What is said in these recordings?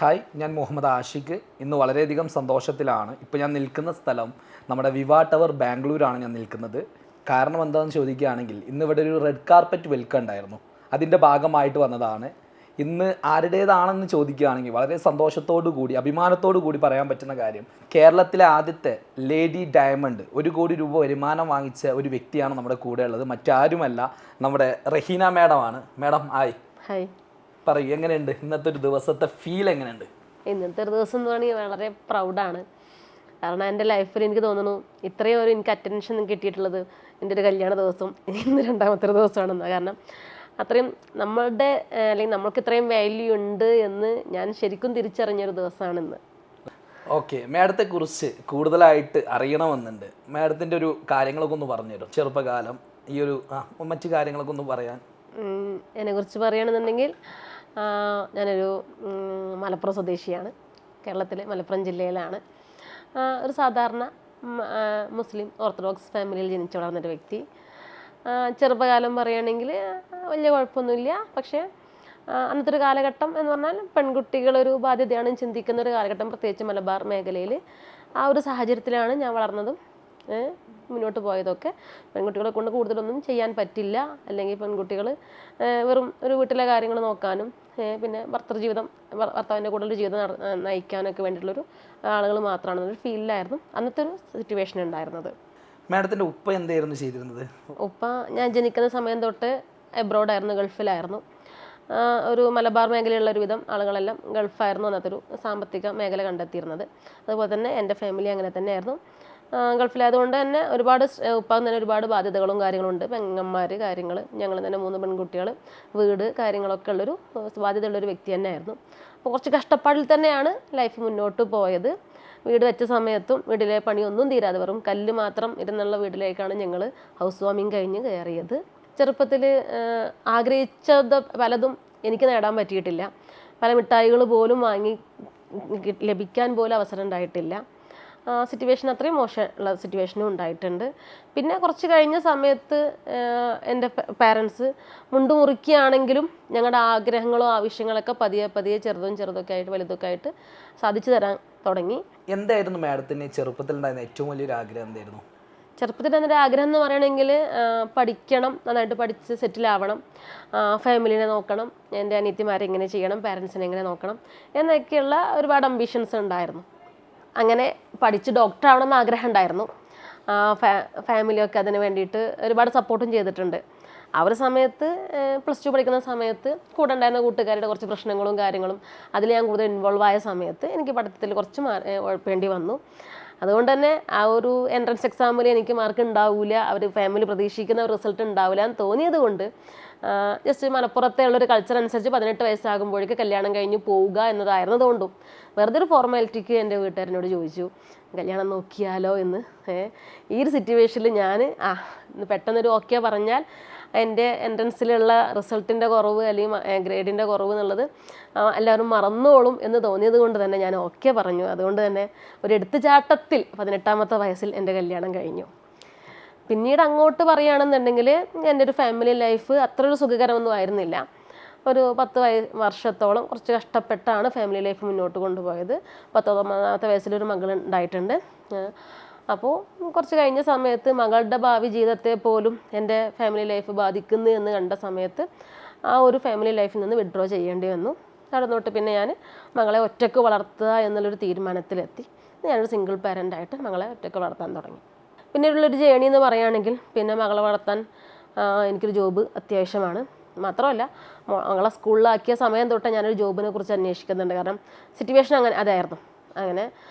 Hi, ഞാൻ മുഹമ്മദ് ആഷിഖ്. ഇന്ന് വളരെയധികം സന്തോഷത്തിലാണ്. ഇപ്പോൾ ഞാൻ നിൽക്കുന്ന സ്ഥലം നമ്മുടെ വിവാ ടവർ ബാംഗ്ലൂരാണ് ഞാൻ നിൽക്കുന്നത്. കാരണം എന്താണെന്ന് ചോദിക്കുകയാണെങ്കിൽ ഇന്ന് ഇവിടെ ഒരു റെഡ് കാർപ്പറ്റ് വെൽക്കം ഉണ്ടായിരുന്നു. അതിൻ്റെ ഭാഗമായിട്ട് വന്നതാണ്. ഇന്ന് ആരുടേതാണെന്ന് ചോദിക്കുകയാണെങ്കിൽ വളരെ സന്തോഷത്തോടു കൂടി അഭിമാനത്തോടു കൂടി പറയാൻ പറ്റുന്ന കാര്യം, കേരളത്തിലെ ആദ്യത്തെ ലേഡി ഡയമണ്ട് 1 കോടി രൂപ വരുമാനം വാങ്ങിച്ച ഒരു വ്യക്തിയാണ് നമ്മുടെ കൂടെ ഉള്ളത്. മറ്റാരുമല്ല, നമ്മുടെ റഹീന മാഡമാണ്. Madam hi. ഹായ്. പറയൂ, എങ്ങനെയുണ്ട് ഇന്നത്തെ ഒരു ദിവസത്തെ ഫീൽ? എങ്ങനെയുണ്ട് ഇന്നത്തെ ഒരു ദിവസം എന്ന് പറഞ്ഞാൽ വളരെ പ്രൗഡാണ്. കാരണം എൻ്റെ ലൈഫിൽ എനിക്ക് തോന്നുന്നു ഇത്രയും എനിക്ക് അറ്റൻഷൻ കിട്ടിയിട്ടുള്ളത് എൻ്റെ ഒരു കല്യാണ ദിവസം ഇന്ന് രണ്ടാമത്തെ ഒരു ദിവസമാണെന്ന്. കാരണം അത്രയും നമ്മളുടെ അല്ലെങ്കിൽ നമ്മൾക്ക് ഇത്രയും വാല്യൂ ഉണ്ട് എന്ന് ഞാൻ ശരിക്കും തിരിച്ചറിഞ്ഞൊരു ദിവസമാണ് ഇന്ന്. ഓക്കെ, മാഡത്തെ കുറിച്ച് കൂടുതലായിട്ട് അറിയണമെന്നുണ്ട്. മാഡത്തിൻ്റെ ഒരു കാര്യങ്ങളൊക്കെ ഒന്ന് പറഞ്ഞുതരും. ചെറുപ്പകാലം, ഈ ഒരു മറ്റു കാര്യങ്ങളൊക്കെ ഒന്ന് പറയാൻ. എന്നെക്കുറിച്ച് പറയുകയാണെന്നുണ്ടെങ്കിൽ ഞാനൊരു മലപ്പുറം സ്വദേശിയാണ്. കേരളത്തിലെ മലപ്പുറം ജില്ലയിലാണ്. ഒരു സാധാരണ മുസ്ലിം ഓർത്തഡോക്സ് ഫാമിലിയിൽ ജനിച്ചു വളർന്നൊരു വ്യക്തി. ചെറുപ്പകാലം പറയുകയാണെങ്കിൽ വലിയ കുഴപ്പമൊന്നുമില്ല. പക്ഷേ അന്നത്തെ ഒരു കാലഘട്ടം എന്ന് പറഞ്ഞാൽ പെൺകുട്ടികളൊരു ബാധ്യതയാണ് ചിന്തിക്കുന്ന ഒരു കാലഘട്ടം, പ്രത്യേകിച്ച് മലബാർ മേഖലയിൽ. ആ ഒരു സാഹചര്യത്തിലാണ് ഞാൻ വളർന്നതും മുന്നോട്ട് പോയതൊക്കെ. പെൺകുട്ടികളെ കൊണ്ട് കൂടുതലൊന്നും ചെയ്യാൻ പറ്റില്ല. അല്ലെങ്കിൽ പെൺകുട്ടികൾ വെറും ഒരു വീട്ടിലെ കാര്യങ്ങൾ നോക്കാനും പിന്നെ ഭർത്താവിൻ്റെ കൂടെ ഒരു ജീവിതം നയിക്കാനൊക്കെ വേണ്ടിയിട്ടുള്ളൊരു ആളുകൾ മാത്രമാണ് ഒരു ഫീൽഡിലായിരുന്നു അന്നത്തെ ഒരു സിറ്റുവേഷൻ ഉണ്ടായിരുന്നത്. മാഡത്തിൻ്റെ ഉപ്പ എന്തായിരുന്നു ചെയ്തിരുന്നത്? ഉപ്പ ഞാൻ ജനിക്കുന്ന സമയം തൊട്ട് എബ്രോഡായിരുന്നു, ഗൾഫിലായിരുന്നു. ഒരു മലബാർ മേഖലയുള്ള ഒരുവിധം ആളുകളെല്ലാം ഗൾഫായിരുന്നു അന്നത്തെ ഒരു സാമ്പത്തിക മേഖല കണ്ടെത്തിയിരുന്നത്. അതുപോലെ തന്നെ എൻ്റെ ഫാമിലി അങ്ങനെ തന്നെയായിരുന്നു. ഗൾഫിലായതുകൊണ്ട് തന്നെ ഉപ്പാക്ക് തന്നെ ഒരുപാട് ബാധ്യതകളും കാര്യങ്ങളുണ്ട്. പെങ്ങന്മാർ, കാര്യങ്ങൾ, ഞങ്ങൾ തന്നെ 3 പെൺകുട്ടികൾ, വീട്, കാര്യങ്ങളൊക്കെ ഉള്ളൊരു ബാധ്യതയുള്ളൊരു വ്യക്തി തന്നെയായിരുന്നു. അപ്പോൾ കുറച്ച് കഷ്ടപ്പാടിൽ തന്നെയാണ് ലൈഫ് മുന്നോട്ട് പോയത്. വീട് വെച്ച സമയത്തും വീട്ടിലെ പണിയൊന്നും തീരാതെ വെറും കല്ല് മാത്രം ഇരുന്നുള്ള വീട്ടിലേക്കാണ് ഞങ്ങൾ ഹൗസ് വാമിങ് കഴിഞ്ഞ് കയറിയത്. ചെറുപ്പത്തിൽ ആഗ്രഹിച്ചത് പലതും എനിക്ക് നേടാൻ പറ്റിയിട്ടില്ല. പല മിഠായികൾ പോലും ലഭിക്കാൻ പോലും അവസരം ഉണ്ടായിട്ടില്ല. സിറ്റുവേഷൻ അത്രയും മോശമുള്ള സിറ്റുവേഷനും ഉണ്ടായിട്ടുണ്ട്. പിന്നെ കുറച്ച് കഴിഞ്ഞ സമയത്ത് എൻ്റെ പാരൻസ് മുണ്ടുമുറുക്കിയാണെങ്കിലും ഞങ്ങളുടെ ആഗ്രഹങ്ങളോ ആവശ്യങ്ങളൊക്കെ പതിയെ പതിയെ ചെറുതൊക്കെ ആയിട്ട് വലുതൊക്കെ ആയിട്ട് സാധിച്ചു തരാൻ തുടങ്ങി. എന്തായിരുന്നു മാഡത്തിന് ചെറുപ്പത്തിൽ ഉണ്ടായിരുന്ന ഏറ്റവും വലിയൊരു ആഗ്രഹം? എന്തായിരുന്നു ചെറുപ്പത്തിൽ എൻ്റെ ആഗ്രഹം എന്ന് പറയുകയാണെങ്കിൽ പഠിക്കണം, നന്നായിട്ട് പഠിച്ച് സെറ്റിലാവണം, ഫാമിലിനെ നോക്കണം, എൻ്റെ അനിയത്തിമാരെ എങ്ങനെ ചെയ്യണം, പാരൻസിനെ എങ്ങനെ നോക്കണം എന്നൊക്കെയുള്ള ഒരുപാട് അംബിഷൻസ് ഉണ്ടായിരുന്നു. അങ്ങനെ പഠിച്ച് ഡോക്ടർ ആവണമെന്ന് ആഗ്രഹം ഉണ്ടായിരുന്നു. ഫാമിലിയൊക്കെ അതിന് വേണ്ടിയിട്ട് ഒരുപാട് സപ്പോർട്ടും ചെയ്തിട്ടുണ്ട്. ആ ഒരു സമയത്ത് +2 പഠിക്കുന്ന സമയത്ത് കൂടെ ഉണ്ടായിരുന്ന കൂട്ടുകാരുടെ കുറച്ച് പ്രശ്നങ്ങളും കാര്യങ്ങളും അതിൽ ഞാൻ കൂടുതൽ ഇൻവോൾവ് ആയ സമയത്ത് എനിക്ക് പഠിത്തത്തിൽ കുറച്ച് ഉഴപ്പേണ്ടി വന്നു. അതുകൊണ്ട് തന്നെ ആ ഒരു എൻട്രൻസ് എക്സാമിൽ എനിക്ക് മാർക്ക് ഉണ്ടാവില്ല, അവർ ഫാമിലി പ്രതീക്ഷിക്കുന്ന റിസൾട്ട് ഉണ്ടാവില്ല എന്ന് തോന്നിയത് കൊണ്ട് ജസ്റ്റ് മലപ്പുറത്തെ ഉള്ളൊരു കൾച്ചർ അനുസരിച്ച് 18 വയസ്സാകുമ്പോഴേക്ക് കല്യാണം കഴിഞ്ഞ് പോവുക എന്നതായിരുന്നതുകൊണ്ടും വെറുതെ ഒരു ഫോർമാലിറ്റിക്ക് എൻ്റെ വീട്ടുകാരനോട് ചോദിച്ചു കല്യാണം നോക്കിയാലോ എന്ന്. ഈ ഒരു സിറ്റുവേഷനിൽ ഞാൻ പെട്ടെന്നൊരു ഓക്കെ പറഞ്ഞാൽ എൻ്റെ എൻട്രൻസിലുള്ള റിസൾട്ടിൻ്റെ കുറവ് അല്ലെങ്കിൽ ഗ്രേഡിൻ്റെ കുറവ് എന്നുള്ളത് എല്ലാവരും മറന്നോളും എന്ന് തോന്നിയത് കൊണ്ട് തന്നെ ഞാൻ ഓക്കെ പറഞ്ഞു. അതുകൊണ്ട് തന്നെ ഒരു എടുത്തുചാട്ടത്തിൽ 18ാമത്തെ വയസ്സിൽ എൻ്റെ കല്യാണം കഴിഞ്ഞു. പിന്നീട് അങ്ങോട്ട് പറയുകയാണെന്നുണ്ടെങ്കിൽ എൻ്റെ ഒരു ഫാമിലി ലൈഫ് അത്ര ഒരു സുഖകരമൊന്നും ആയിരുന്നില്ല. ഒരു 10 വർഷത്തോളം കുറച്ച് കഷ്ടപ്പെട്ടാണ് ഫാമിലി ലൈഫ് മുന്നോട്ട് കൊണ്ടുപോയത്. 19ാമത്തെ വയസ്സിലൊരു മകൾ ഉണ്ടായിട്ടുണ്ട്. അപ്പോൾ കുറച്ച് കഴിഞ്ഞ സമയത്ത് മകളുടെ ഭാവി ജീവിതത്തെ പോലും എൻ്റെ ഫാമിലി ലൈഫ് ബാധിക്കുന്നു എന്ന് കണ്ട സമയത്ത് ആ ഒരു ഫാമിലി ലൈഫിൽ നിന്ന് വിഡ്രോ ചെയ്യേണ്ടി വന്നു. നടന്നോട്ട് പിന്നെ ഞാൻ മകളെ ഒറ്റയ്ക്ക് വളർത്തുക എന്നുള്ളൊരു തീരുമാനത്തിലെത്തി. ഞാനൊരു സിംഗിൾ പാരൻ്റായിട്ട് മകളെ ഒറ്റയ്ക്ക് വളർത്താൻ തുടങ്ങി. പിന്നീടുള്ളൊരു ജേണി എന്ന് പറയുകയാണെങ്കിൽ പിന്നെ മകളെ വളർത്താൻ എനിക്കൊരു ജോബ് അത്യാവശ്യമാണ്. മാത്രമല്ല മകളെ സ്കൂളിലാക്കിയ സമയം തൊട്ട് ഞാനൊരു ജോബിനെ കുറിച്ച് അന്വേഷിക്കുന്നുണ്ട്. കാരണം സിറ്റുവേഷൻ അതായിരുന്നു. അങ്ങനെ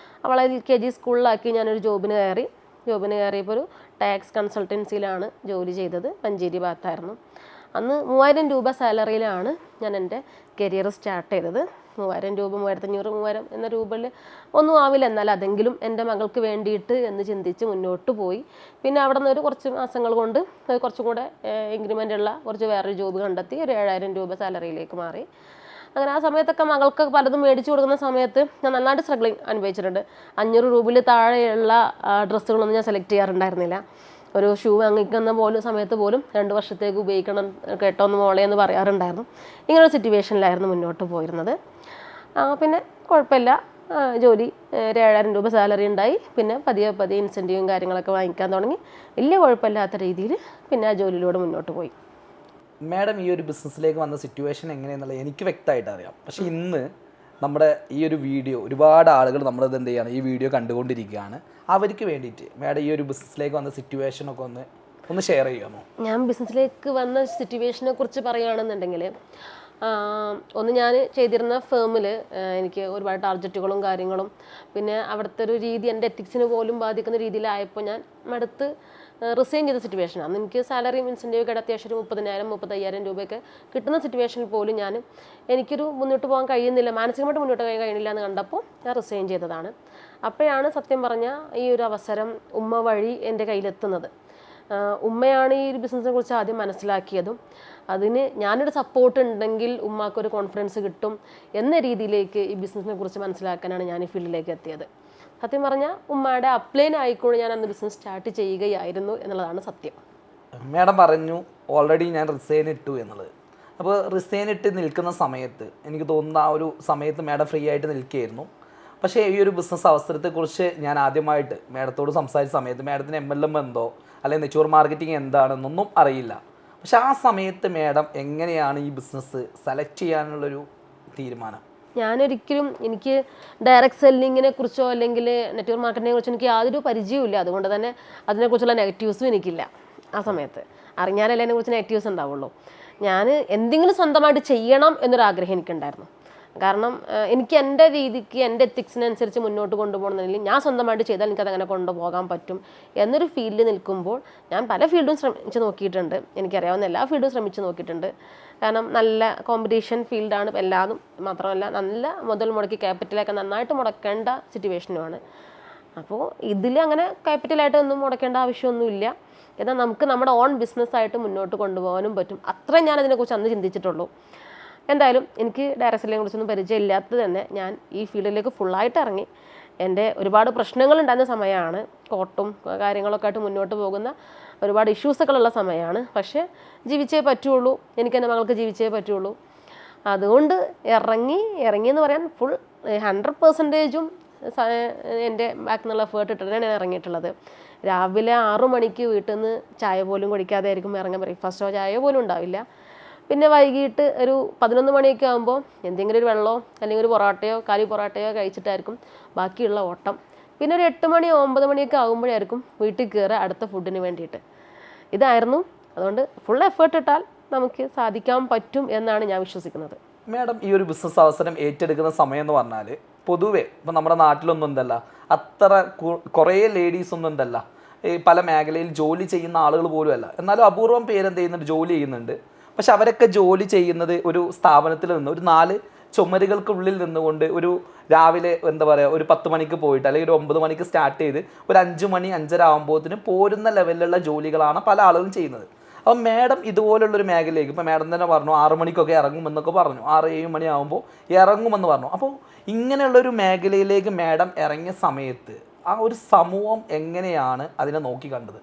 അവളെ LKG സ്കൂളിലാക്കി ഞാനൊരു ജോബിന് കയറിയപ്പോൾ ഒരു ടാക്സ് കൺസൾട്ടൻസിയിലാണ് ജോലി ചെയ്തത്. മഞ്ചേരി ഭാഗത്തായിരുന്നു. അന്ന് 3000 രൂപ സാലറിയിലാണ് ഞാൻ എൻ്റെ കരിയർ സ്റ്റാർട്ട് ചെയ്തത്. 3000 രൂപ, 3500, 3000 എന്ന രൂപയിൽ ഒന്നും ആവില്ല, എന്നാൽ അതെങ്കിലും എൻ്റെ മകൾക്ക് വേണ്ടിയിട്ട് എന്ന് ചിന്തിച്ച് മുന്നോട്ട് പോയി. പിന്നെ അവിടെ നിന്ന് ഒരു കുറച്ച് മാസങ്ങൾ കൊണ്ട് കുറച്ചും കൂടെ ഇൻക്രിമെൻ്റ് ഉള്ള കുറച്ച് വേറൊരു ജോബ് കണ്ടെത്തി ഒരു 7000 രൂപ സാലറിയിലേക്ക് മാറി. അങ്ങനെ ആ സമയത്തൊക്കെ മകൾക്ക് പലതും മേടിച്ചു കൊടുക്കുന്ന സമയത്ത് ഞാൻ നന്നായിട്ട് സ്ട്രഗ്ലിങ് അനുഭവിച്ചിട്ടുണ്ട്. 500 രൂപയിൽ താഴെയുള്ള ഡ്രസ്സുകളൊന്നും ഞാൻ സെലക്ട് ചെയ്യാറുണ്ടായിരുന്നില്ല. ഒരു ഷൂ വാങ്ങിക്കുന്ന സമയത്ത് പോലും 2 വർഷത്തേക്ക് ഉപയോഗിക്കണം കേട്ടോ എന്ന് മോളെ എന്ന് പറയാറുണ്ടായിരുന്നു. ഇങ്ങനൊരു സിറ്റുവേഷനിലായിരുന്നു മുന്നോട്ട് പോയിരുന്നത്. പിന്നെ കുഴപ്പമില്ല, ജോലി 7,000 രൂപ സാലറി ഉണ്ടായി. പിന്നെ പതിയെ പതിയെ ഇൻസെൻറ്റീവും കാര്യങ്ങളൊക്കെ വാങ്ങിക്കാൻ തുടങ്ങി. വലിയ കുഴപ്പമില്ലാത്ത രീതിയിൽ പിന്നെ ആ ജോലിയിലൂടെ മുന്നോട്ട് പോയി. മാഡം ഈ ഒരു ബിസിനസ്സിലേക്ക് വന്ന സിറ്റുവേഷൻ എങ്ങനെയാണെന്നുള്ളത് എനിക്ക് വ്യക്തമായിട്ട് അറിയാം. പക്ഷേ ഇന്ന് നമ്മുടെ ഈ ഒരു വീഡിയോ ഒരുപാട് ആളുകൾ നമ്മളിത് എന്ത് ചെയ്യാണ്, ഈ വീഡിയോ കണ്ടുകൊണ്ടിരിക്കുകയാണ്. അവർക്ക് വേണ്ടിയിട്ട് മാഡം ഈ ഒരു ബിസിനസ്സിലേക്ക് വന്ന സിറ്റുവേഷനൊക്കെ ഒന്ന് ഷെയർ ചെയ്യാമോ? ഞാൻ ബിസിനസ്സിലേക്ക് വന്ന സിറ്റുവേഷനെ കുറിച്ച് പറയുകയാണെന്നുണ്ടെങ്കിൽ, ഒന്ന് ഞാൻ ചെയ്തിരുന്ന ഫേമിൽ എനിക്ക് ഒരുപാട് ടാർജറ്റുകളും കാര്യങ്ങളും പിന്നെ അവിടുത്തെ ഒരു രീതി എൻ്റെ എത്തിക്സിന് പോലും ബാധിക്കുന്ന രീതിയിലായപ്പോൾ ഞാൻ മടുത്ത് റിസൈൻ ചെയ്ത സിറ്റുവേഷനാണ്. അന്ന് എനിക്ക് സാലറി ഇൻസെൻറ്റീവ് ഒക്കെ അത്യാവശ്യം ഒരു 30,000 35,000 രൂപയൊക്കെ കിട്ടുന്ന സിറ്റുവേഷനിൽ പോലും എനിക്കൊരു മുന്നോട്ട് പോകാൻ കഴിയുന്നില്ല, മാനസികമായിട്ട് മുന്നോട്ട് പോകാൻ കഴിയുന്നില്ല എന്ന് കണ്ടപ്പോൾ ഞാൻ റിസൈൻ ചെയ്തതാണ്. അപ്പോഴാണ് സത്യം പറഞ്ഞാൽ ഈ ഒരു അവസരം ഉമ്മ വഴി എൻ്റെ കയ്യിലെത്തുന്നത്. ഉമ്മയാണ് ഈ ഒരു ബിസിനസ്സിനെ കുറിച്ച് ആദ്യം മനസ്സിലാക്കിയതും അതിന് ഞാനൊരു സപ്പോർട്ട് ഉണ്ടെങ്കിൽ ഉമ്മാക്കൊരു കോൺഫിഡൻസ് കിട്ടും എന്ന രീതിയിലേക്ക് ഈ ബിസിനസ്സിനെ കുറിച്ച് മനസ്സിലാക്കാനാണ് ഞാൻ ഈ ഫീൽഡിലേക്ക് എത്തിയത്. സത്യം പറഞ്ഞാൽ ഉമ്മയുടെ അപ്ലൈൻ ആയിക്കൊണ്ട് ഞാൻ അന്ന് ബിസിനസ് സ്റ്റാർട്ട് ചെയ്യുകയായിരുന്നു എന്നുള്ളതാണ് സത്യം. മാഡം പറഞ്ഞു ഓൾറെഡി ഞാൻ റിസൈൻ ഇട്ടു എന്നുള്ളത്. അപ്പോൾ റിസൈൻ ഇട്ട് നിൽക്കുന്ന സമയത്ത് എനിക്ക് തോന്നുന്ന ആ ഒരു സമയത്ത് മാഡം ഫ്രീ ആയിട്ട് നിൽക്കുകയായിരുന്നു. പക്ഷേ ഈ ഒരു ബിസിനസ് അവസരത്തെക്കുറിച്ച് ഞാൻ ആദ്യമായിട്ട് മാഡത്തോട് സംസാരിച്ച സമയത്ത് മാഡത്തിന് MLM എന്തോ അല്ലെങ്കിൽ നെറ്റ്വർക്ക് മാർക്കറ്റിംഗ് എന്താണെന്നൊന്നും അറിയില്ല. പക്ഷെ ആ സമയത്ത് മാഡം എങ്ങനെയാണ് ഈ ബിസിനസ് സെലക്ട് ചെയ്യാനുള്ളൊരു തീരുമാനം? ഞാനൊരിക്കലും എനിക്ക് ഡയറക്റ്റ് സെല്ലിങ്ങിനെ കുറിച്ചോ അല്ലെങ്കിൽ നെറ്റ്വർക്ക് മാർക്കറ്റിങ്ങിനെ കുറിച്ചോ എനിക്ക് യാതൊരു പരിചയമില്ല. അതുകൊണ്ട് തന്നെ അതിനെക്കുറിച്ചുള്ള നെഗറ്റീവ്സും എനിക്കില്ല. ആ സമയത്ത് അറിഞ്ഞാലല്ലേ അതിനെക്കുറിച്ച് നെഗറ്റീവ്സ് ഉണ്ടാവുള്ളൂ. ഞാൻ എന്തെങ്കിലും സ്വന്തമായിട്ട് ചെയ്യണം എന്നൊരാഗ്രഹം എനിക്കുണ്ടായിരുന്നു. കാരണം എനിക്ക് എൻ്റെ രീതിക്ക് എൻ്റെ എത്തിക്സിനനുസരിച്ച് മുന്നോട്ട് കൊണ്ടുപോകണമെന്നുണ്ടെങ്കിൽ ഞാൻ സ്വന്തമായിട്ട് ചെയ്താൽ എനിക്കതങ്ങനെ കൊണ്ടുപോകാൻ പറ്റും എന്നൊരു ഫീൽഡിൽ നിൽക്കുമ്പോൾ ഞാൻ പല ഫീൽഡും ശ്രമിച്ച് നോക്കിയിട്ടുണ്ട്. എനിക്കറിയാവുന്ന എല്ലാ ഫീൽഡും ശ്രമിച്ച് നോക്കിയിട്ടുണ്ട്. കാരണം നല്ല കോമ്പറ്റീഷൻ ഫീൽഡാണ് എല്ലാതും. മാത്രമല്ല നല്ല മുതൽ മുടക്കി ക്യാപിറ്റലൊക്കെ നന്നായിട്ട് മുടക്കേണ്ട സിറ്റുവേഷനുമാണ്. അപ്പോൾ ഇതിൽ അങ്ങനെ ക്യാപിറ്റലായിട്ട് ഒന്നും മുടക്കേണ്ട ആവശ്യമൊന്നുമില്ല. എന്നാൽ നമുക്ക് നമ്മുടെ ഓൺ ബിസിനസ്സായിട്ട് മുന്നോട്ട് കൊണ്ടുപോകാനും പറ്റും. അത്രയും ഞാൻ അതിനെക്കുറിച്ച് അന്ന് ചിന്തിച്ചിട്ടുള്ളൂ. എന്തായാലും എനിക്ക് ഡയറക്റ്റ് സെല്ലിനെ കുറിച്ചൊന്നും പരിചയമില്ലാത്തത് തന്നെ ഞാൻ ഈ ഫീൽഡിലേക്ക് ഫുള്ളായിട്ട് ഇറങ്ങി. എൻ്റെ ഒരുപാട് പ്രശ്നങ്ങളുണ്ടായിരുന്ന സമയമാണ്. കോട്ടും കാര്യങ്ങളൊക്കെ ആയിട്ട് മുന്നോട്ട് പോകുന്ന ഒരുപാട് ഇഷ്യൂസൊക്കെ ഉള്ള സമയമാണ്. പക്ഷേ ജീവിച്ചേ പറ്റുള്ളൂ, എനിക്ക് എൻ്റെ മകൾക്ക് ജീവിച്ചേ പറ്റുള്ളൂ. അതുകൊണ്ട് ഇറങ്ങിയെന്ന് പറയാൻ ഫുൾ 100%ഉം എൻ്റെ ബാക്കിൽ നിന്നുള്ള എഫേർട്ട് ഇട്ടിട്ടാണ് ഞാൻ ഇറങ്ങിയിട്ടുള്ളത്. രാവിലെ 6 മണിക്ക് വീട്ടിൽ നിന്ന് ചായ പോലും കുടിക്കാതെ ആയിരിക്കും ഇറങ്ങാൻ. ബ്രേക്ക്ഫാസ്റ്റോ ചായയോ പോലും ഉണ്ടാവില്ല. പിന്നെ വൈകിട്ട് ഒരു 11 മണിയൊക്കെ ആകുമ്പോൾ എന്തെങ്കിലും ഒരു വെള്ളമോ അല്ലെങ്കിൽ ഒരു പൊറോട്ടയോ കാലി പൊറോട്ടയോ കഴിച്ചിട്ടായിരിക്കും ബാക്കിയുള്ള ഓട്ടം. പിന്നെ ഒരു 8 മണി 9 മണിയൊക്കെ ആകുമ്പോഴായിരിക്കും വീട്ടിൽ കയറുക അടുത്ത ഫുഡിന് വേണ്ടിയിട്ട്. ഇതായിരുന്നു. അതുകൊണ്ട് ഫുൾ എഫേർട്ട് ഇട്ടാൽ നമുക്ക് സാധിക്കാൻ പറ്റും എന്നാണ് ഞാൻ വിശ്വസിക്കുന്നത്. മാഡം ഈ ഒരു ബിസിനസ് അവസരം ഏറ്റെടുക്കുന്ന സമയം എന്ന് പറഞ്ഞാൽ പൊതുവെ ഇപ്പം നമ്മുടെ നാട്ടിലൊന്നും എന്തല്ല അത്ര കുറേ ലേഡീസ് ഒന്നും എന്തല്ല ഈ പല മേഖലയിൽ ജോലി ചെയ്യുന്ന ആളുകൾ പോലും അല്ല. എന്നാലും അപൂർവം പേരെന്ത് ചെയ്യുന്നുണ്ട്, ജോലി ചെയ്യുന്നുണ്ട്. പക്ഷെ അവരൊക്കെ ജോലി ചെയ്യുന്നത് ഒരു സ്ഥാപനത്തിൽ നിന്ന് ഒരു 4 ചുമരുകൾക്കുള്ളിൽ നിന്നുകൊണ്ട് ഒരു രാവിലെ എന്താ പറയുക ഒരു 10 മണിക്ക് പോയിട്ട് അല്ലെങ്കിൽ ഒരു 9 മണിക്ക് സ്റ്റാർട്ട് ചെയ്ത് ഒരു 5 മണി 5:30 ആകുമ്പോഴത്തേനും പോരുന്ന ലെവലിലുള്ള ജോലികളാണ് പല ആളുകളും ചെയ്യുന്നത്. അപ്പം മാഡം ഇതുപോലുള്ളൊരു മേഖലയിലേക്ക് ഇപ്പോൾ മാഡം തന്നെ പറഞ്ഞു 6 മണിക്കൊക്കെ ഇറങ്ങുമെന്നൊക്കെ പറഞ്ഞു, 6-7 മണി ആകുമ്പോൾ ഇറങ്ങുമെന്ന് പറഞ്ഞു. അപ്പോൾ ഇങ്ങനെയുള്ളൊരു മേഖലയിലേക്ക് മാഡം ഇറങ്ങിയ സമയത്ത് ആ ഒരു സമൂഹം എങ്ങനെയാണ് അതിനെ നോക്കി കണ്ടത്?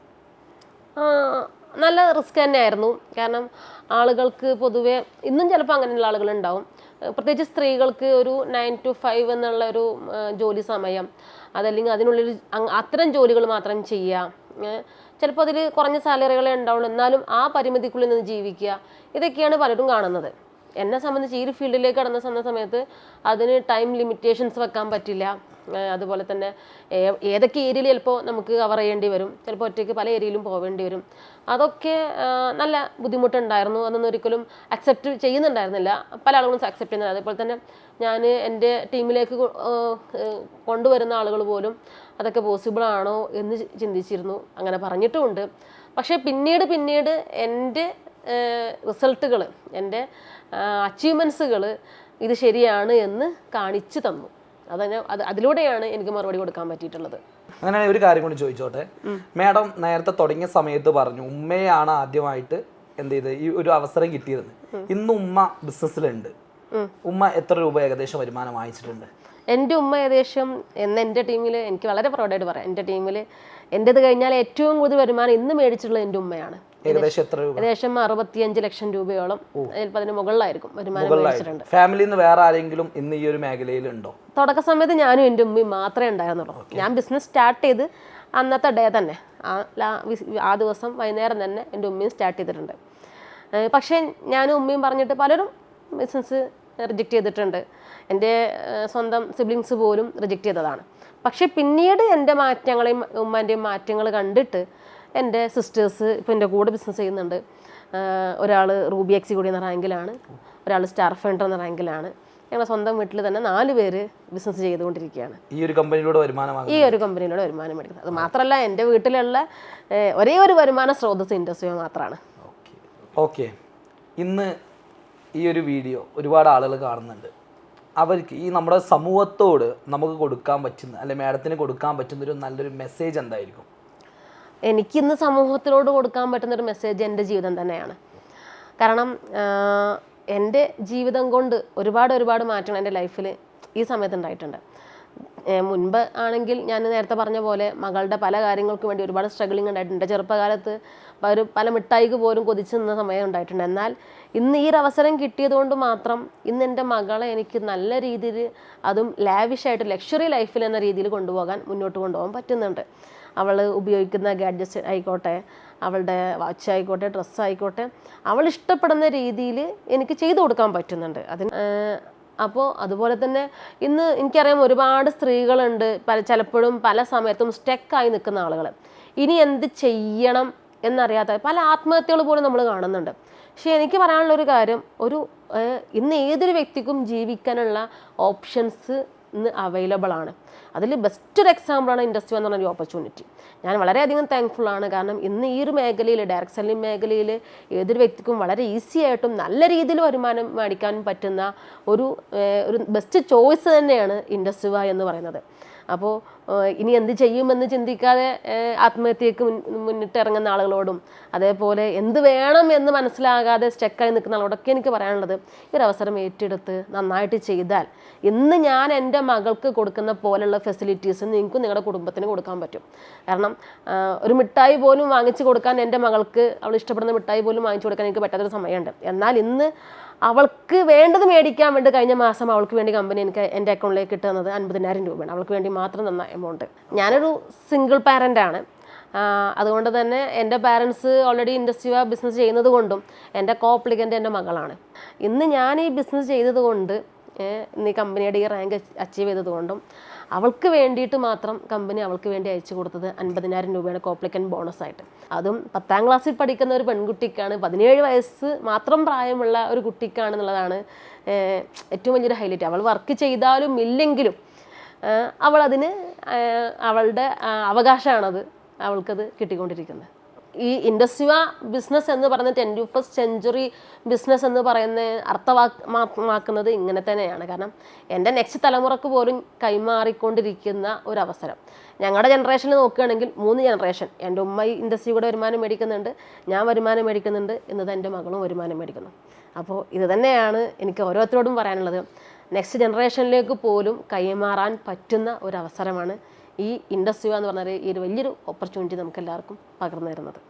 നല്ല റിസ്ക് തന്നെയായിരുന്നു. കാരണം ആളുകൾക്ക് പൊതുവെ ഇന്നും ചിലപ്പോൾ അങ്ങനെയുള്ള ആളുകളുണ്ടാവും. പ്രത്യേകിച്ച് സ്ത്രീകൾക്ക് ഒരു 9 to 5 എന്നുള്ള ഒരു ജോലി സമയം, അതല്ലെങ്കിൽ അതിനുള്ളിൽ അത്തരം ജോലികൾ മാത്രം ചെയ്യുക. ചിലപ്പോൾ അതിൽ കുറഞ്ഞ സാലറികളെ ഉണ്ടാവുള്ളൂ, എന്നാലും ആ പരിമിതിക്കുള്ളിൽ നിന്ന് ജീവിക്കുക. ഇതൊക്കെയാണ് പലരും കാണുന്നത്. എന്നെ സംബന്ധിച്ച് ഈ ഒരു ഫീൽഡിലേക്ക് കടന്ന സമയത്ത് അതിന് ടൈം ലിമിറ്റേഷൻസ് വെക്കാൻ പറ്റില്ല. അതുപോലെ തന്നെ ഏതൊക്കെ ഏരിയയിൽ ചിലപ്പോൾ നമുക്ക് കവർ ചെയ്യേണ്ടി വരും, ചിലപ്പോൾ ഒറ്റയ്ക്ക് പല ഏരിയയിലും പോവേണ്ടി വരും. അതൊക്കെ നല്ല ബുദ്ധിമുട്ടുണ്ടായിരുന്നു. അതൊന്നും ഒരിക്കലും അക്സെപ്റ്റ് ചെയ്യുന്നുണ്ടായിരുന്നില്ല, പല ആളുകളും അക്സെപ്റ്റ് ചെയ്യുന്നില്ല. അതേപോലെ തന്നെ ഞാൻ എൻ്റെ ടീമിലേക്ക് കൊണ്ടുവരുന്ന ആളുകൾ പോലും അതൊക്കെ പോസിബിൾ ആണോ എന്ന് ചിന്തിച്ചിരുന്നു, അങ്ങനെ പറഞ്ഞിട്ടുമുണ്ട്. പക്ഷേ പിന്നീട് എൻ്റെ റിസൾട്ടുകൾ, എൻ്റെ അച്ചീവ്മെൻറ്റ്സുകൾ ഇത് ശരിയാണ് എന്ന് കാണിച്ചു തന്നു. അതിലൂടെയാണ് എനിക്ക് മറുപടി കൊടുക്കാൻ പറ്റിയിട്ടുള്ളത്. അങ്ങനെ ഒരു കാര്യം കൊണ്ട് ചോദിച്ചോട്ടെ, മാഡം നേരത്തെ തുടങ്ങിയ സമയത്ത് പറഞ്ഞു ഉമ്മയാണ് ആദ്യമായിട്ട് എന്ത് ചെയ്ത് ഈ ഒരു അവസരം കിട്ടിയത്. ഇന്ന് ഉമ്മ ബിസിനസ്സിലുണ്ട്. ഉമ്മ എത്ര രൂപ ഏകദേശം വരുമാനം വാങ്ങിച്ചിട്ടുണ്ട്? എൻ്റെ ഉമ്മ ഏകദേശം എൻ്റെ ടീമിൽ എനിക്ക് വളരെ പ്രൗഡായിട്ട് പറയാം, എൻ്റെ ടീമിൽ എൻ്റേത് കഴിഞ്ഞാൽ ഏറ്റവും കൂടുതൽ വരുമാനം ഇന്ന് മേടിച്ചിട്ടുള്ളത് എൻ്റെ ഉമ്മയാണ്. ഏകദേശം എത്ര രൂപ? ഏകദേശം 65 ലക്ഷം രൂപയോളം, ചിലപ്പോൾ അതിന് മുകളിലായിരിക്കും വരുമാനം മേടിച്ചിട്ടുണ്ട്. ഫാമിലിയിൽ നിന്ന് വേറെ ആരെങ്കിലും ഇന്ന് ഈ ഒരു മേഖലയിൽ ഉണ്ടോ? തുടക്ക സമയത്ത് ഞാനും എൻ്റെ ഉമ്മയും മാത്രമേ ഉണ്ടായിരുന്നുള്ളൂ. ഞാൻ ബിസിനസ് സ്റ്റാർട്ട് ചെയ്ത് അന്നത്തെ ഡേ തന്നെ ആ ദിവസം വൈകുന്നേരം തന്നെ എൻ്റെ ഉമ്മയും സ്റ്റാർട്ട് ചെയ്തിട്ടുണ്ട്. പക്ഷേ ഞാനും ഉമ്മയും പറഞ്ഞിട്ട് പലരും ബിസിനസ് റിജക്റ്റ് ചെയ്തിട്ടുണ്ട്. എൻ്റെ സ്വന്തം സിബ്ലിങ്സ് പോലും റിജക്റ്റ് ചെയ്തതാണ്. പക്ഷേ പിന്നീട് എൻ്റെ മാറ്റങ്ങളെയും ഉമ്മേൻ്റെയും മാറ്റങ്ങൾ കണ്ടിട്ട് എൻ്റെ സിസ്റ്റേഴ്സ് ഇപ്പോൾ എൻ്റെ കൂടെ ബിസിനസ് ചെയ്യുന്നുണ്ട്. ഒരാൾ റൂബി എക്സിക്യൂട്ടീവ് എന്ന റാങ്കിലാണ്, ഒരാൾ സ്റ്റാർ ഫണ്ടർ എന്ന റാങ്കിലാണ്. ഞങ്ങളുടെ സ്വന്തം വീട്ടിൽ തന്നെ 4 പേര് ബിസിനസ് ചെയ്തുകൊണ്ടിരിക്കുകയാണ്. ഈ ഒരു കമ്പനിയിലൂടെ വരുമാനം മേടിക്കുന്നത്. അത് മാത്രമല്ല, എൻ്റെ വീട്ടിലുള്ള ഒരേ ഒരു വരുമാന സ്രോതസ് ഇൻഡസ്ട്രി മാത്രമാണ്. ഓക്കെ, ഇന്ന് ഈ ഒരു വീഡിയോ ഒരുപാട് ആളുകൾ കാണുന്നുണ്ട്. അവർക്ക് ഈ നമ്മുടെ സമൂഹത്തോട് നമുക്ക് കൊടുക്കാൻ പറ്റുന്ന, അല്ലെ മാഡത്തിന് കൊടുക്കാൻ പറ്റുന്ന ഒരു നല്ലൊരു മെസ്സേജ് എന്തായിരിക്കും? എനിക്കിന്ന് സമൂഹത്തിനോട് കൊടുക്കാൻ പറ്റുന്നൊരു മെസ്സേജ് എൻ്റെ ജീവിതം തന്നെയാണ്. കാരണം എൻ്റെ ജീവിതം കൊണ്ട് ഒരുപാട് മാറ്റങ്ങൾ എൻ്റെ ലൈഫിൽ ഈ സമയത്ത് ഉണ്ടായിട്ടുണ്ട്. മുൻപ് ആണെങ്കിൽ ഞാൻ നേരത്തെ പറഞ്ഞ പോലെ മകളുടെ പല കാര്യങ്ങൾക്കും വേണ്ടി ഒരുപാട് സ്ട്രഗിളിങ് ഉണ്ടായിട്ടുണ്ട്. എൻ്റെ ചെറുപ്പകാലത്ത് പല മിഠായിക്ക് പോലും കൊതിച്ച് നിന്ന സമയം ഉണ്ടായിട്ടുണ്ട്. എന്നാൽ ഇന്ന് ഈ ഒരു അവസരം കിട്ടിയതുകൊണ്ട് മാത്രം ഇന്ന് എൻ്റെ മകളെ എനിക്ക് നല്ല രീതിയിൽ, അതും ലാവിഷായിട്ട് ലക്ഷറി ലൈഫിൽ എന്ന രീതിയിൽ മുന്നോട്ട് കൊണ്ടുപോകാൻ പറ്റുന്നുണ്ട്. അവൾ ഉപയോഗിക്കുന്ന ഗാഡ്ജറ്റ്സ് ആയിക്കോട്ടെ, അവളുടെ വാച്ച് ആയിക്കോട്ടെ, ഡ്രസ്സ് ആയിക്കോട്ടെ, അവൾ ഇഷ്ടപ്പെടുന്ന രീതിയിൽ എനിക്ക് ചെയ്തു കൊടുക്കാൻ പറ്റുന്നുണ്ട്. അപ്പോൾ അതുപോലെ തന്നെ ഇന്ന് എനിക്കറിയാം ഒരുപാട് സ്ത്രീകളുണ്ട് ചിലപ്പോഴും പല സമയത്തും സ്റ്റക്കായി നിൽക്കുന്ന ആളുകൾ. ഇനി എന്ത് ചെയ്യണം എന്നറിയാത്ത പല ആത്മഹത്യകൾ പോലും നമ്മൾ കാണുന്നുണ്ട്. പക്ഷേ എനിക്ക് പറയാനുള്ളൊരു കാര്യം, ഇന്ന് ഏതൊരു വ്യക്തിക്കും ജീവിക്കാനുള്ള ഓപ്ഷൻസ് ഇന്ന് അവൈലബിൾ ആണ്. അതിൽ ബെസ്റ്റ് ഒരു എക്സാമ്പിളാണ് ഇൻഡസ്ട്രി എന്ന് പറഞ്ഞൊരു ഓപ്പർച്യൂണിറ്റി. ഞാൻ വളരെയധികം താങ്ക്ഫുള്ളാണ്. കാരണം ഇന്ന് ഈ ഒരു മേഖലയിൽ, ഡയറക്ട് സെല്ലിംഗ് മേഖലയിൽ ഏതൊരു വ്യക്തിക്കും വളരെ ഈസി ആയിട്ടും നല്ല രീതിയിൽ വരുമാനം മേടിക്കാനും പറ്റുന്ന ഒരു ബെസ്റ്റ് ചോയ്സ് തന്നെയാണ് ഇൻഡസ്ട്രി എന്ന് പറയുന്നത്. അപ്പോൾ ഇനി എന്ത് ചെയ്യുമെന്ന് ചിന്തിക്കാതെ ആത്മഹത്യക്ക് മുന്നിട്ടിറങ്ങുന്ന ആളുകളോടും, അതേപോലെ എന്ത് വേണം എന്ന് മനസ്സിലാകാതെ സ്റ്റക്കായി നിൽക്കുന്ന ആളോടൊക്കെ എനിക്ക് പറയാനുള്ളത്, ഈ ഒരു അവസരം ഏറ്റെടുത്ത് നന്നായിട്ട് ചെയ്താൽ ഇന്ന് ഞാൻ എൻ്റെ മകൾക്ക് കൊടുക്കുന്ന പോലുള്ള ഫെസിലിറ്റീസ് നിങ്ങൾക്കും നിങ്ങളുടെ കുടുംബത്തിന് കൊടുക്കാൻ പറ്റും. കാരണം ഒരു മിഠായി പോലും വാങ്ങിച്ചു കൊടുക്കാൻ എൻ്റെ മകൾക്ക്, അവൾ ഇഷ്ടപ്പെടുന്ന മിഠായി പോലും വാങ്ങിച്ചു കൊടുക്കാൻ എനിക്ക് പറ്റാത്തൊരു സമയമുണ്ട്. എന്നാൽ ഇന്ന് അവൾക്ക് വേണ്ടത് മേടിക്കാൻ വേണ്ടി കഴിഞ്ഞ മാസം അവൾക്ക് വേണ്ടി കമ്പനി എനിക്ക് എൻ്റെ അക്കൗണ്ടിലേക്ക് കിട്ടുന്നത് 50,000 രൂപയാണ്. അവൾക്ക് വേണ്ടി മാത്രം തന്ന എമൗണ്ട്. ഞാനൊരു സിംഗിൾ പാരൻ്റാണ്. അതുകൊണ്ട് തന്നെ എൻ്റെ പാരൻസ് ഓൾറെഡി ഇൻഡസ്ട്രി ബിസിനസ് ചെയ്യുന്നത് കൊണ്ടും എൻ്റെ കോപ്ലിക്കൻ്റ് എൻ്റെ മകളാണ്. ഇന്ന് ഞാൻ ഈ ബിസിനസ് ചെയ്തത് കൊണ്ട്, ഇന്ന് ഈ കമ്പനിയുടെ ഈ റാങ്ക് അച്ചീവ് ചെയ്തത് കൊണ്ടും അവൾക്ക് വേണ്ടിയിട്ട് മാത്രം കമ്പനി അവൾക്ക് വേണ്ടി അയച്ചു കൊടുത്തത് 50,000 രൂപയാണ് കോപ്ലിക്കൻ്റ് ബോണസായിട്ട്. അതും 10ാം ക്ലാസ്സിൽ പഠിക്കുന്ന ഒരു പെൺകുട്ടിക്കാണ്, 17 വയസ്സ് മാത്രം പ്രായമുള്ള ഒരു കുട്ടിക്കാണെന്നുള്ളതാണ് ഏറ്റവും വലിയൊരു ഹൈലൈറ്റ്. അവൾ വർക്ക് ചെയ്താലും ഇല്ലെങ്കിലും അവളതിന് അവളുടെ അവകാശമാണത്, അവൾക്കത് കിട്ടിക്കൊണ്ടിരിക്കുന്നത്. ഈ ഇൻഡസ്ട്രി ബിസിനസ് എന്ന് പറയുന്നത് 21st സെഞ്ച്വറി ബിസിനസ് എന്ന് പറയുന്ന അർത്ഥമാക്കുന്നത് ഇങ്ങനെ തന്നെയാണ്. കാരണം എൻ്റെ നെക്സ്റ്റ് തലമുറക്ക് പോലും കൈമാറിക്കൊണ്ടിരിക്കുന്ന ഒരു അവസരം. ഞങ്ങളുടെ ജനറേഷനിൽ നോക്കുകയാണെങ്കിൽ 3 ജനറേഷൻ, എൻ്റെ ഉമ്മ ഈ ഇൻഡസ്ട്രി കൂടെ വരുമാനം മേടിക്കുന്നുണ്ട്, ഞാൻ വരുമാനം മേടിക്കുന്നുണ്ട്, ഇന്നത് എൻ്റെ മകളും വരുമാനം മേടിക്കുന്നു. അപ്പോൾ ഇത് തന്നെയാണ് എനിക്ക് ഓരോരുത്തരോടും പറയാനുള്ളത്. നെക്സ്റ്റ് ജനറേഷനിലേക്ക് പോലും കൈമാറാൻ പറ്റുന്ന ഒരു അവസരമാണ് ഈ ഇൻഡസ്ട്രി എന്ന് പറഞ്ഞാൽ ഈ ഒരു വലിയൊരു ഓപ്പർച്യൂണിറ്റി നമുക്ക് എല്ലാവർക്കും പകർന്നു തരുന്നത്.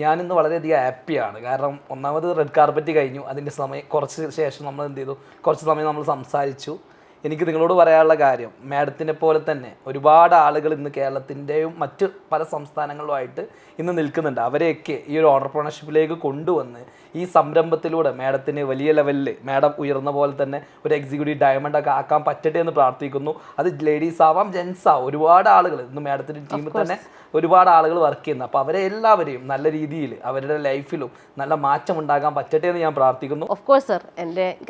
ഞാനിന്ന് വളരെയധികം ഹാപ്പിയാണ്. കാരണം ഒന്നാമത് റെഡ് കാർപ്പറ്റ് കഴിഞ്ഞു, അതിൻ്റെ കുറച്ച് ശേഷം നമ്മൾ എന്ത് ചെയ്തു, കുറച്ച് സമയം നമ്മൾ സംസാരിച്ചു. എനിക്ക് നിങ്ങളോട് പറയാനുള്ള കാര്യം, മാഡത്തിനെ പോലെ തന്നെ ഒരുപാട് ആളുകൾ ഇന്ന് കേരളത്തിൻ്റെയും മറ്റ് പല സംസ്ഥാനങ്ങളുമായിട്ട് ഇന്ന് നിൽക്കുന്നുണ്ട്. അവരെയൊക്കെ ഈ ഒരു ഓണ്ടർപ്രണർഷിപ്പിലേക്ക് കൊണ്ടുവന്ന് ഈ സംരംഭത്തിലൂടെ മാഡത്തിന് വലിയ ലെവലിൽ, മാഡം ഉയർന്ന പോലെ തന്നെ ഒരു എക്സിക്യൂട്ടീവ് ഡയമണ്ടൊക്കെ ആക്കാൻ പറ്റട്ടെ എന്ന് പ്രാർത്ഥിക്കുന്നു. അത് ലേഡീസ് ആവാം, ജെൻസ് ആവാം, ഒരുപാട് ആളുകൾ ഇന്ന് മാഡത്തിൻ്റെ ടീമിൽ തന്നെ ഒരുപാട് ആളുകൾ വർക്ക് ചെയ്യുന്നു. അപ്പോൾ അവരെ എല്ലാവരെയും നല്ല രീതിയിൽ അവരുടെ ലൈഫിലും നല്ല മാറ്റം ഉണ്ടാകാൻ പറ്റട്ടെ എന്ന് ഞാൻ പ്രാർത്ഥിക്കുന്നു. ഓഫ് കോഴ്സ് സർ,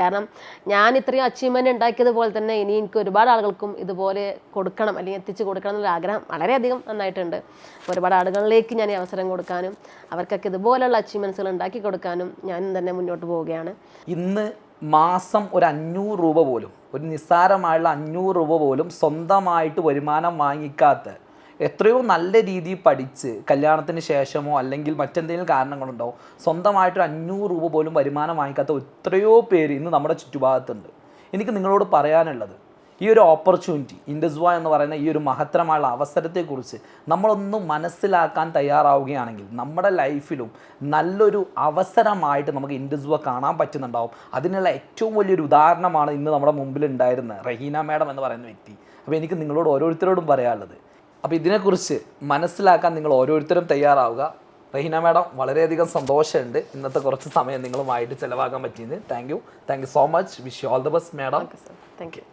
കാരണം ഞാൻ ഇത്രയും അച്ചീവ്മെൻറ്റ് ഉണ്ടാക്കിയതുപോലെ തന്നെ ഇനി എനിക്ക് ഒരുപാട് ആളുകൾക്കും ഇതുപോലെ കൊടുക്കണം, അല്ലെങ്കിൽ എത്തിച്ചു കൊടുക്കണം എന്നുള്ള ആഗ്രഹം വളരെയധികം നന്നായിട്ടുണ്ട്. ഒരുപാട് ആളുകളിലേക്ക് ഞാൻ ഈ അവസരം കൊടുക്കാനും അവർക്കൊക്കെ ഇതുപോലെയുള്ള അച്ചീവ്മെൻറ്റ്സുകൾ ഉണ്ടാക്കി കൊടുക്കാനും ഞാൻ തന്നെ മുന്നോട്ട് പോവുകയാണ്. ഇന്ന് മാസം ഒരു 500 രൂപ പോലും, ഒരു നിസ്സാരമായുള്ള 500 രൂപ പോലും സ്വന്തമായിട്ട് വരുമാനം വാങ്ങിക്കാത്ത, എത്രയോ നല്ല രീതിയിൽ പഠിച്ച് കല്യാണത്തിന് ശേഷമോ അല്ലെങ്കിൽ മറ്റെന്തെങ്കിലും കാരണങ്ങളുണ്ടോ സ്വന്തമായിട്ടൊരു 500 രൂപ പോലും വരുമാനം വാങ്ങിക്കാത്ത എത്രയോ പേര് ഇന്ന് നമ്മുടെ ചുറ്റുഭാഗത്തുണ്ട്. എനിക്ക് നിങ്ങളോട് പറയാനുള്ളത്, ഈ ഒരു ഓപ്പർച്യൂണിറ്റി, ഇൻഡസ്വ എന്ന് പറയുന്ന ഈ ഒരു മഹത്തരമായുള്ള അവസരത്തെക്കുറിച്ച് നമ്മളൊന്ന് മനസ്സിലാക്കാൻ തയ്യാറാവുകയാണെങ്കിൽ നമ്മുടെ ലൈഫിലും നല്ലൊരു അവസരമായിട്ട് നമുക്ക് ഇൻഡസ്വ കാണാൻ പറ്റുന്നുണ്ടാവും. അതിനുള്ള ഏറ്റവും വലിയൊരു ഉദാഹരണമാണ് ഇന്ന് നമ്മുടെ മുമ്പിൽ ഉണ്ടായിരുന്ന റഹീന മാഡം എന്ന് പറയുന്ന വ്യക്തി. അപ്പോൾ എനിക്ക് നിങ്ങളോട് ഓരോരുത്തരോടും പറയാനുള്ളത്, അപ്പോൾ ഇതിനെക്കുറിച്ച് മനസ്സിലാക്കാൻ നിങ്ങൾ ഓരോരുത്തരും തയ്യാറാവുക. റഹീന മാഡം, വളരെയധികം സന്തോഷമുണ്ട് ഇന്നത്തെ കുറച്ച് സമയം നിങ്ങളുമായിട്ട് ചിലവാക്കാൻ പറ്റിയത്. Thank you so much. Wish you all the best madam. Thank you.